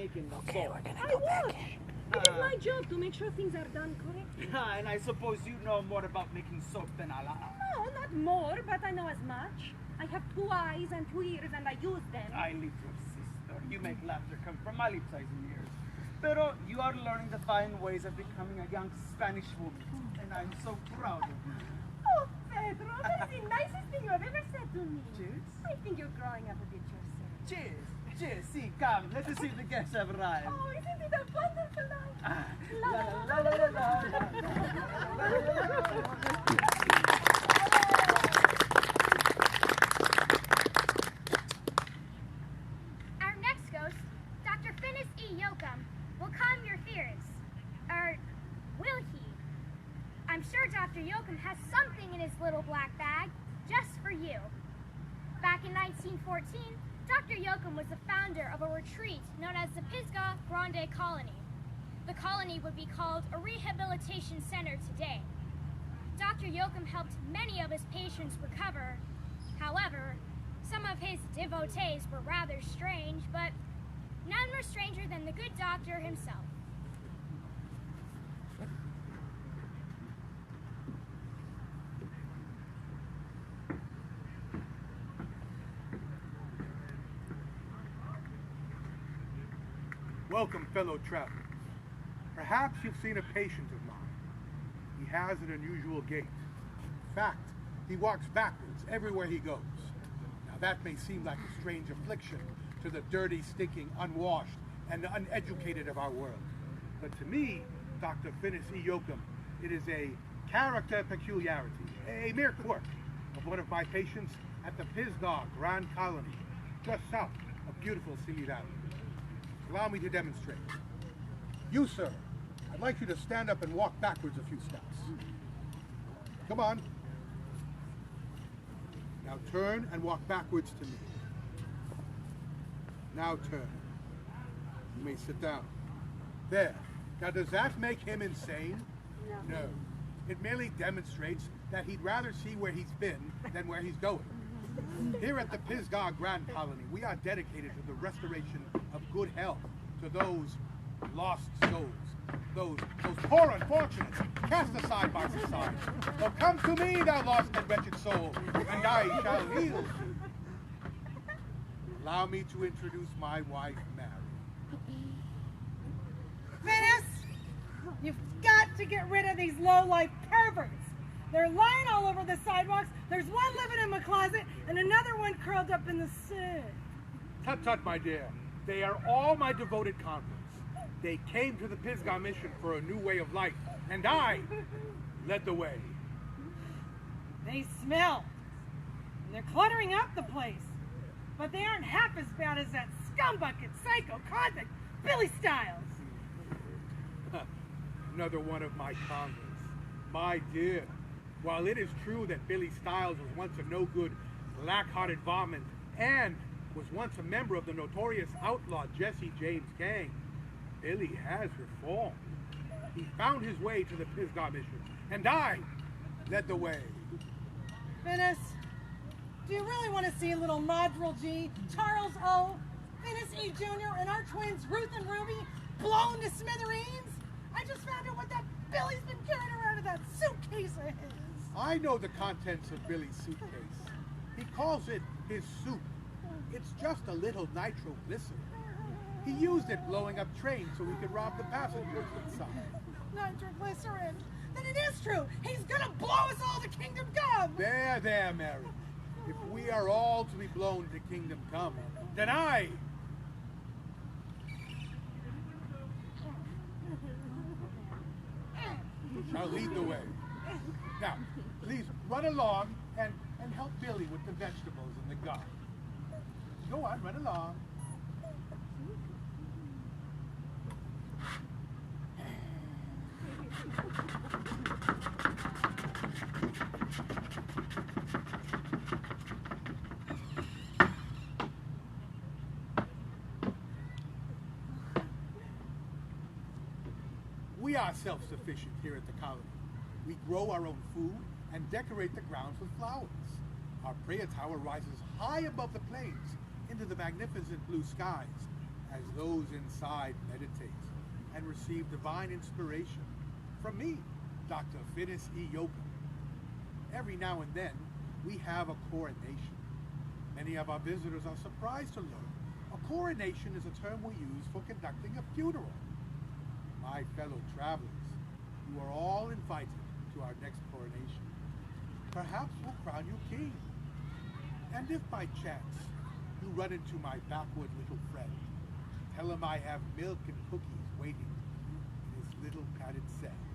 making the Okay, soap. we're gonna go back in. It is my job to make sure things are done correctly. And I suppose you know more about making soap than I. No, not more, but I know as much. I have 2 eyes and 2 ears, and I use them. I live your sister. You make laughter come from my lips, eyes and ears. Pero you are learning the fine ways of becoming a young Spanish woman, and I'm so proud of you. Oh, Pedro, that is the nicest thing you have ever said to me. Cheers. I think you're growing up a bit yourself. Cheers. Cheers. See, come. Let us see if the guests have arrived. Oh, isn't it a wonderful night? La la la la la la. Our next ghost, Dr. Finis E. Yoakum, will calm your fears. Or will he? I'm sure Dr. Yoakum has something in his little black bag just for you. Back in 1914, Dr. Yoakum was the founder of a retreat known as the Pisgah Grande Colony. The colony would be called a rehabilitation center today. Dr. Yoakum helped many of his patients recover. However, some of his devotees were rather strange, but none were stranger than the good doctor himself. Welcome, fellow travelers. Perhaps you've seen a patient of mine. He has an unusual gait. In fact, he walks backwards everywhere he goes. Now that may seem like a strange affliction to the dirty, stinking, unwashed, and uneducated of our world. But to me, Dr. Finis E. Yoakum, it is a character peculiarity, a mere quirk of one of my patients at the Pisgah Grand Colony, just south of beautiful Simi Valley. Allow me to demonstrate. You, sir, I'd like you to stand up and walk backwards a few steps. Come on. Now turn and walk backwards to me. Now turn. You may sit down. There. Now does that make him insane? No. It merely demonstrates that he'd rather see where he's been than where he's going. Here at the Pisgah Grand Colony, we are dedicated to the restoration of good health to those lost souls, those poor unfortunates cast aside by society. So come to me, thou lost and wretched soul, and I shall heal thee. Allow me to introduce my wife, Mary. Finis, you've got to get rid of these low-life perverts. They're lying all over the sidewalks. There's one living in my closet and another one curled up in the sink. Tut tut, my dear. They are all my devoted converts. They came to the Pisgah mission for a new way of life, and I led the way. They smell. And they're cluttering up the place. But they aren't half as bad as that scumbucket, psycho, convict, Billy Stiles. Another one of my converts. My dear, while it is true that Billy Stiles was once a no-good, black-hearted varmint and was once a member of the notorious outlaw Jesse James gang, Billy has reformed. He found his way to the Pisgah mission, and I led the way. Finis, do you really want to see little Nodril G, Charles O, Finis E. Jr., and our twins Ruth and Ruby blown to smithereens? I just found out what that Billy's been carrying around in that suitcase of his. I know the contents of Billy's suitcase. He calls it his soup. It's just a little nitroglycerin. He used it blowing up trains so he could rob the passengers inside. Nitroglycerin. Then it is true. He's gonna blow us all to Kingdom Come. There, Mary. If we are all to be blown to Kingdom Come, then I shall lead the way. Now, please run along and help Billy with the vegetables in the garden. Go on, run along. We are self-sufficient here at the colony. We grow our own food and decorate the grounds with flowers. Our prayer tower rises high above the plains into the magnificent blue skies, as those inside meditate and receive divine inspiration from me, Dr. Finis E. Yoakum. Every now and then, we have a coronation. Many of our visitors are surprised to learn a coronation is a term we use for conducting a funeral. My fellow travelers, you are all invited to our next coronation. Perhaps we'll crown you king. And if by chance you run into my backward little friend, tell him I have milk and cookies waiting in his little padded cell.